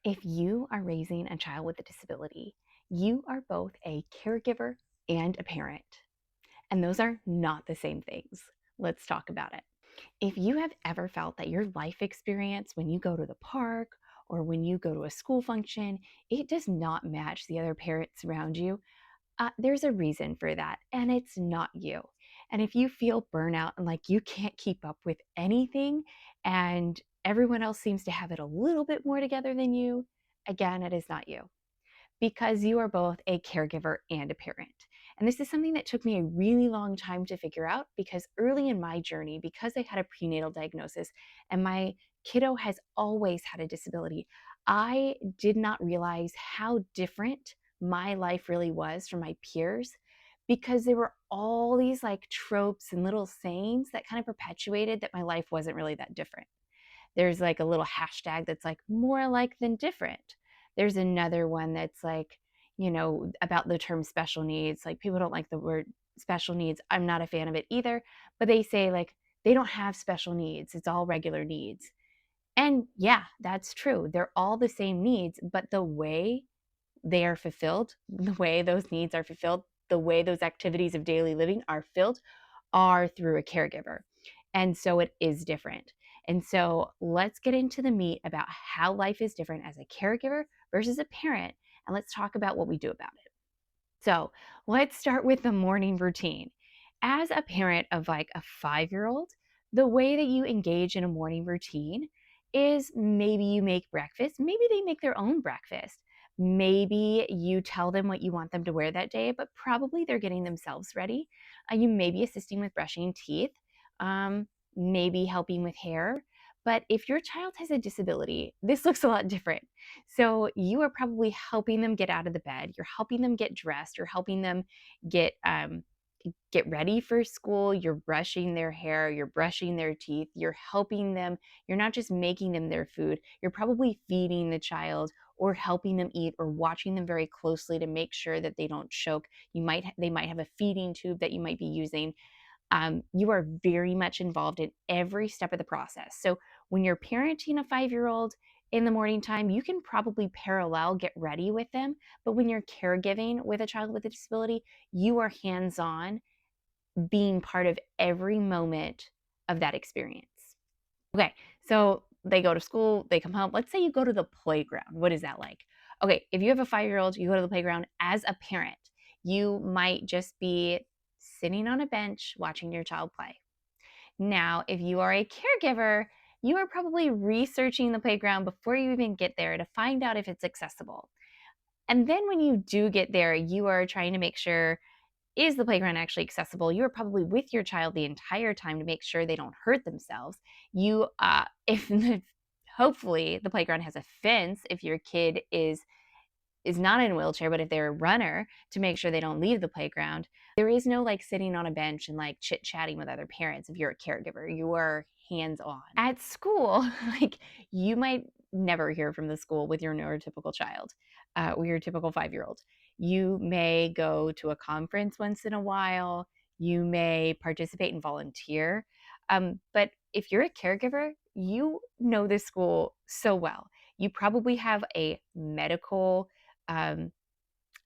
If you are raising a child with a disability, you are both a caregiver and a parent. And those are not the same things. Let's talk about it. If you have ever felt that your life experience when you go to the park or when you go to a school function, it does not match the other parents around you, there's a reason for that, and it's not you. And if you feel burnout and like you can't keep up with anything, and everyone else seems to have it a little bit more together than you, again, it is not you because you are both a caregiver and a parent. And this is something that took me a really long time to figure out because early in my journey, because I had a prenatal diagnosis and my kiddo has always had a disability, I did not realize how different my life really was from my peers because there were all these like tropes and little sayings that kind of perpetuated that my life wasn't really that different. There's like a little hashtag that's like more alike than different. There's another one that's like, about the term special needs. Like people don't like the word special needs. I'm not a fan of it either, but they say like they don't have special needs. It's all regular needs. And yeah, that's true. They're all the same needs, but the way they are fulfilled, the way those needs are fulfilled, the way those activities of daily living are filled are through a caregiver. And so it is different. And so let's get into the meat about how life is different as a caregiver versus a parent. And let's talk about what we do about it. So let's start with the morning routine. As a parent of like a 5-year-old, the way that you engage in a morning routine is maybe you make breakfast, maybe they make their own breakfast. Maybe you tell them what you want them to wear that day, but probably they're getting themselves ready. You may be assisting with brushing teeth, um, maybe helping with hair. But if your child has a disability, this looks a lot different. So you are probably helping them get out of the bed. You're helping them get dressed. You're helping them get get ready for school. You're brushing their hair. You're brushing their teeth. You're helping them. You're not just making them their food. You're probably feeding the child or helping them eat or watching them very closely to make sure that they don't choke. They might have a feeding tube that you might be using. You are very much involved in every step of the process. So when you're parenting a 5-year-old in the morning time, you can probably parallel get ready with them. But when you're caregiving with a child with a disability, you are hands on being part of every moment of that experience. Okay, so they go to school, they come home. Let's say you go to the playground. What is that like? Okay, if you have a 5-year-old, you go to the playground as a parent, you might just be sitting on a bench watching your child play. Now, if you are a caregiver, you are probably researching the playground before you even get there to find out if it's accessible. And then when you do get there, you are trying to make sure, is the playground actually accessible? You are probably with your child the entire time to make sure they don't hurt themselves. If hopefully the playground has a fence, if your kid is not in a wheelchair, but if they're a runner, to make sure they don't leave the playground. There is no like sitting on a bench and like chit chatting with other parents if you're a caregiver. You are hands on. At school, like you might never hear from the school with your neurotypical child, or your typical 5-year-old. You may go to a conference once in a while. You may participate and volunteer. But if you're a caregiver, you know this school so well. You probably have um,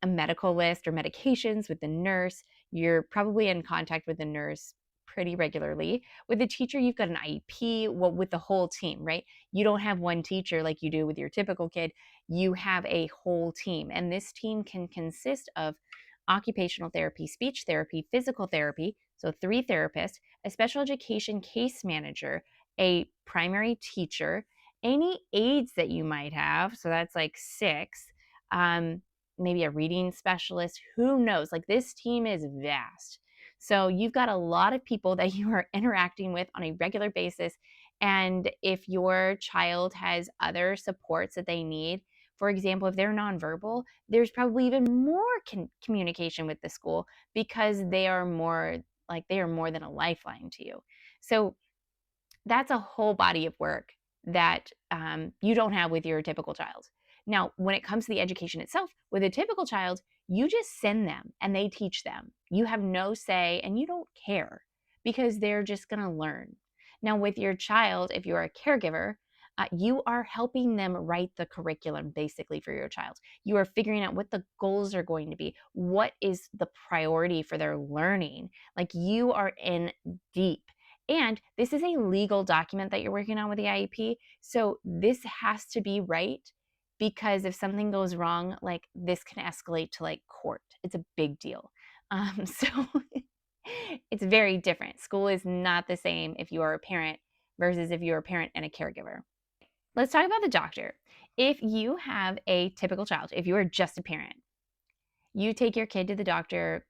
a medical list or medications with the nurse. You're probably in contact with the nurse pretty regularly. With the teacher, you've got an IEP, well, with the whole team, right? You don't have one teacher like you do with your typical kid. You have a whole team. And this team can consist of occupational therapy, speech therapy, physical therapy, so 3 therapists, a special education case manager, a primary teacher, any aides that you might have, so that's like 6, um, maybe a reading specialist, who knows? Like this team is vast. So you've got a lot of people that you are interacting with on a regular basis. And if your child has other supports that they need, for example, if they're nonverbal, there's probably even more communication with the school because they are more than a lifeline to you. So that's a whole body of work that you don't have with your typical child. Now, when it comes to the education itself, with a typical child, you just send them and they teach them. You have no say and you don't care because they're just going to learn. Now, with your child, if you're a caregiver, You are helping them write the curriculum basically for your child. You are figuring out what the goals are going to be, what is the priority for their learning. Like, you are in deep. And this is a legal document that you're working on with the IEP. So this has to be right, because if something goes wrong, like, this can escalate to like court. It's a big deal. So it's very different. School is not the same if you are a parent versus if you're a parent and a caregiver. Let's talk about the doctor. If you have a typical child, if you are just a parent, you take your kid to the doctor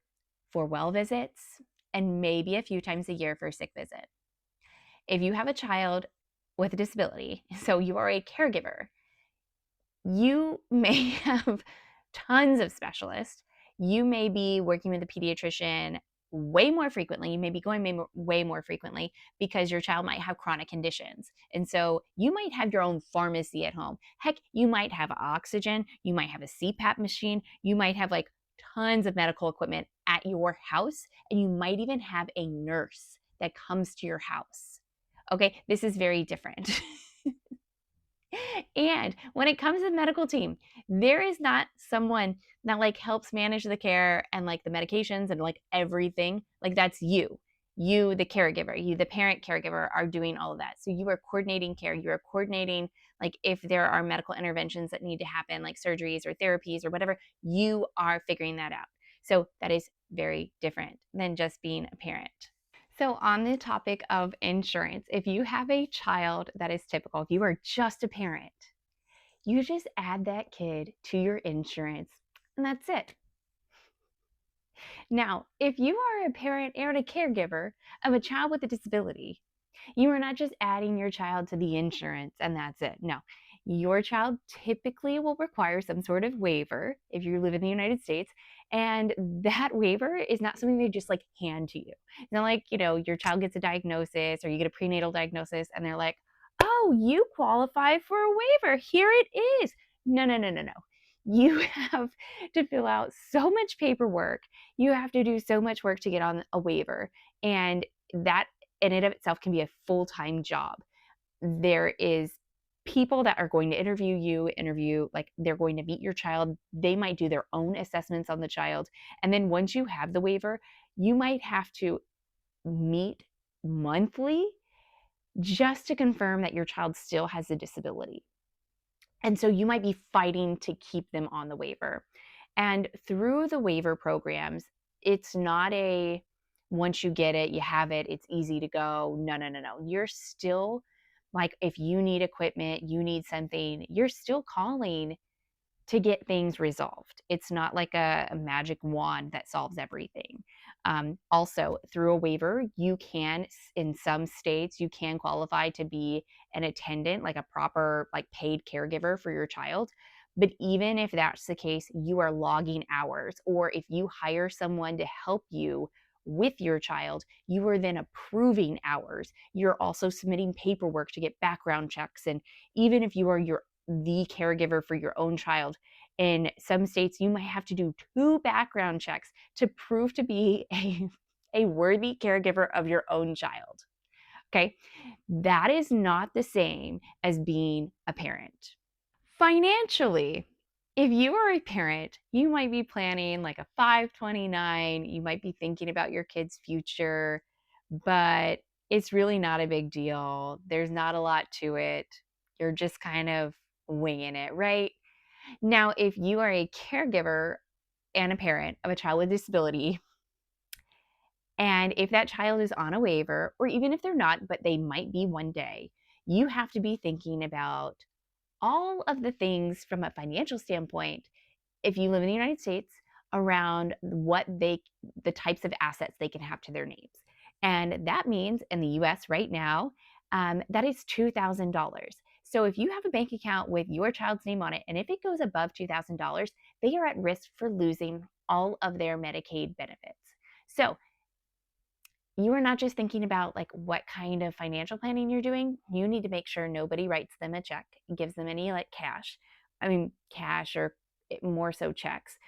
for well visits and maybe a few times a year for a sick visit. If you have a child with a disability, so you are a caregiver, you may have tons of specialists. You may be working with a pediatrician way more frequently. You may be going way more frequently because your child might have chronic conditions. And so you might have your own pharmacy at home. Heck, you might have oxygen. You might have a CPAP machine. You might have like tons of medical equipment at your house. And you might even have a nurse that comes to your house. Okay, this is very different. And when it comes to the medical team, there is not someone that like helps manage the care and like the medications and like everything. Like, that's you. You, the caregiver, you, the parent caregiver, are doing all of that. So you are coordinating care. You are coordinating, like, if there are medical interventions that need to happen, like surgeries or therapies or whatever, you are figuring that out. So that is very different than just being a parent. So, on the topic of insurance, if you have a child that is typical, if you are just a parent, you just add that kid to your insurance and that's it. Now, if you are a parent and a caregiver of a child with a disability, you are not just adding your child to the insurance and that's it. No, your child typically will require some sort of waiver if you live in the United States. And that waiver is not something they just like hand to you. It's not like, your child gets a diagnosis or you get a prenatal diagnosis and they're like, oh, you qualify for a waiver. Here it is. No, no, no, no, no. You have to fill out so much paperwork. You have to do so much work to get on a waiver. And that in and of itself can be a full-time job. There is people that are going to interview, like, they're going to meet your child. They might do their own assessments on the child. And then once you have the waiver, you might have to meet monthly just to confirm that your child still has a disability. And so you might be fighting to keep them on the waiver. And through the waiver programs, it's not a once you get it, you have it, it's easy to go. No, no, no, no. You're still, like, if you need equipment, you need something, you're still calling to get things resolved. It's not like a magic wand that solves everything. Also, through a waiver, you can, in some states, you can qualify to be an attendant, like a proper, like, paid caregiver for your child. But even if that's the case, you are logging hours. Or if you hire someone to help you with your child, you are then approving hours. You're also submitting paperwork to get background checks. And even if you are the caregiver for your own child, in some states you might have to do 2 background checks to prove to be a worthy caregiver of your own child. Okay, that is not the same as being a parent. Financially, if you are a parent, you might be planning like a 529, you might be thinking about your kid's future, but it's really not a big deal. There's not a lot to it. You're just kind of winging it, right? Now, if you are a caregiver and a parent of a child with disability, and if that child is on a waiver, or even if they're not, but they might be one day, you have to be thinking about all of the things from a financial standpoint, if you live in the United States, around the types of assets they can have to their names. And that means in the US right now, that is $2,000. So if you have a bank account with your child's name on it, and if it goes above $2,000, they are at risk for losing all of their Medicaid benefits. So you are not just thinking about like what kind of financial planning you're doing. You need to make sure nobody writes them a check and gives them any like cash. I mean, cash, or more so checks.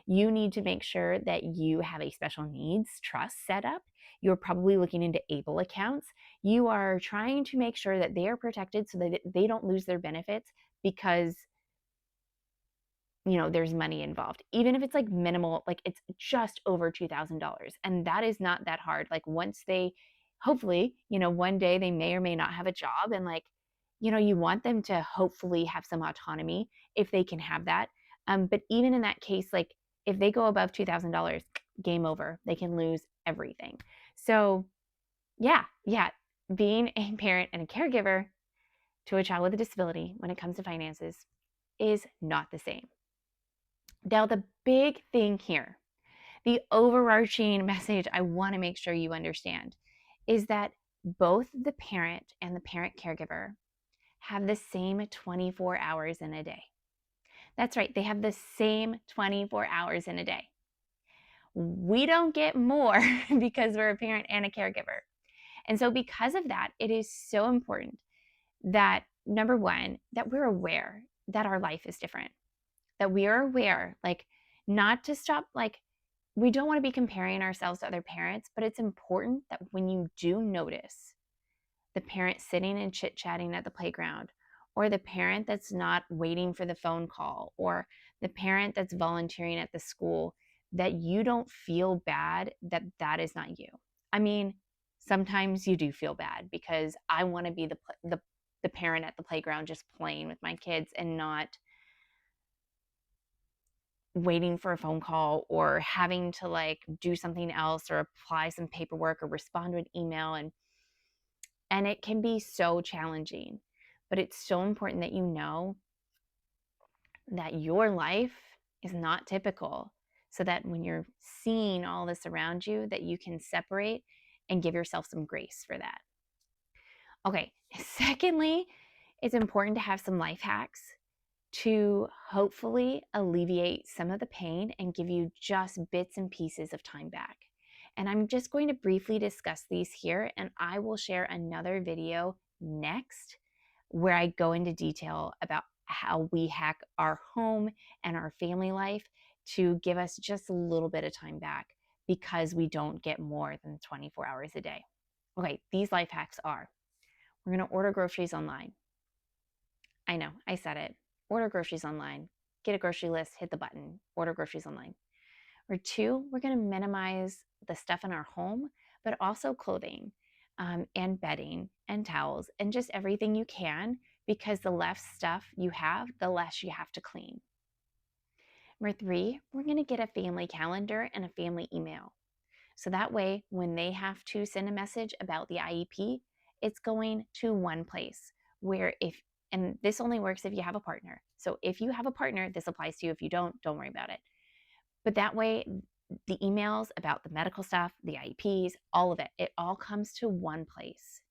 You need to make sure that you have a special needs trust set up. You're probably looking into ABLE accounts. You are trying to make sure that they are protected so that they don't lose their benefits because there's money involved. Even if it's like minimal, like it's just over $2,000. And that is not that hard. Like once they, hopefully, one day they may or may not have a job, and like, you want them to hopefully have some autonomy if they can have that. But even in that case, like if they go above $2,000, game over. They can lose everything. So yeah, being a parent and a caregiver to a child with a disability when it comes to finances is not the same. Now, the big thing here, the overarching message I want to make sure you understand is that both the parent and the parent caregiver have the same 24 hours in a day. That's right, they have the same 24 hours in a day. We don't get more because we're a parent and a caregiver. And so, because of that, it is so important that, number one, that we're aware that our life is different, that we are aware, like, not to stop, like, we don't want to be comparing ourselves to other parents, but it's important that when you do notice the parent sitting and chit-chatting at the playground, or the parent that's not waiting for the phone call, or the parent that's volunteering at the school, that you don't feel bad that that is not you. I mean, sometimes you do feel bad because I want to be the parent at the playground just playing with my kids and not waiting for a phone call or having to like do something else or apply some paperwork or respond to an email, and it can be so challenging. But it's so important that you know that your life is not typical, so that when you're seeing all this around you, that you can separate and give yourself some grace for that. Okay, secondly, it's important to have some life hacks to hopefully alleviate some of the pain and give you just bits and pieces of time back. And I'm just going to briefly discuss these here, and I will share another video next where I go into detail about how we hack our home and our family life to give us just a little bit of time back because we don't get more than 24 hours a day. Okay, these life hacks are: we're going to order groceries online. I know, I said it. Order groceries online. Get a grocery list, hit the button, order groceries online. Or two, we're going to minimize the stuff in our home, but also clothing and bedding and towels and just everything you can, because the less stuff you have, the less you have to clean. Number three, we're going to get a family calendar and a family email. So that way, when they have to send a message about the IEP, it's going to one place where and this only works if you have a partner. So if you have a partner, this applies to you. If you don't worry about it. But that way, the emails about the medical stuff, the IEPs, all of it, it all comes to one place.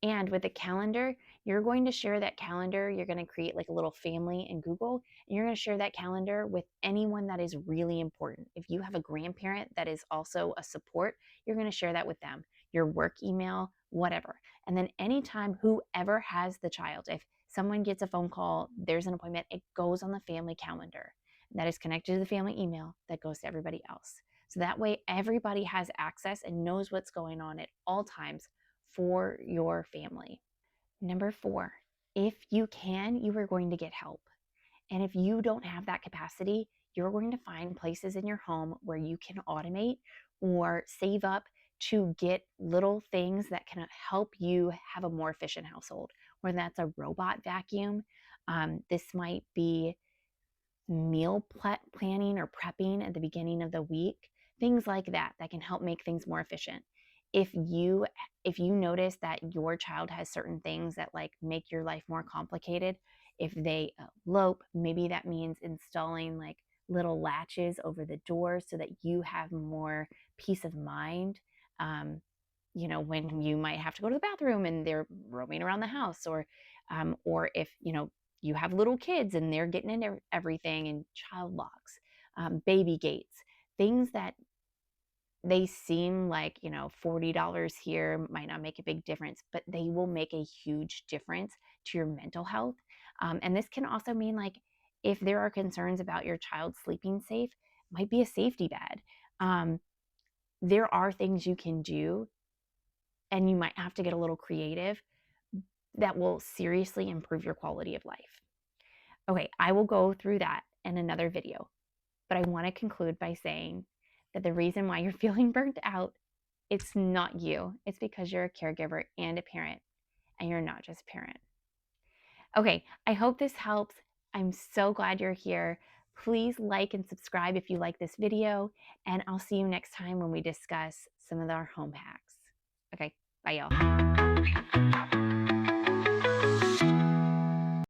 And with the calendar, you're going to share that calendar. You're going to create like a little family in Google, and you're going to share that calendar with anyone that is really important. If you have a grandparent that is also a support, you're going to share that with them, your work email, whatever. And then anytime whoever has the child, if someone gets a phone call, there's an appointment, it goes on the family calendar that is connected to the family email that goes to everybody else. So that way everybody has access and knows what's going on at all times for your family. Number four, if you can, you are going to get help. And if you don't have that capacity, you're going to find places in your home where you can automate or save up to get little things that can help you have a more efficient household, whether that's a robot vacuum. This might be meal planning or prepping at the beginning of the week, things like that that can help make things more efficient. If you notice that your child has certain things that like make your life more complicated, if they elope, maybe that means installing like little latches over the doors so that you have more peace of mind. When you might have to go to the bathroom and they're roaming around the house, or if you have little kids and they're getting into everything, and child locks, baby gates, things that they seem like, $40 here might not make a big difference, but they will make a huge difference to your mental health. And this can also mean like If there are concerns about your child sleeping safe, might be a safety bed. There are things you can do, and you might have to get a little creative, that will seriously improve your quality of life. Okay, I will go through that in another video, but I want to conclude by saying that the reason why you're feeling burnt out, it's not you. It's because you're a caregiver and a parent, and you're not just a parent. Okay, I hope this helps. I'm so glad you're here. Please like and subscribe if you like this video, and I'll see you next time when we discuss some of our home hacks. Okay, bye y'all.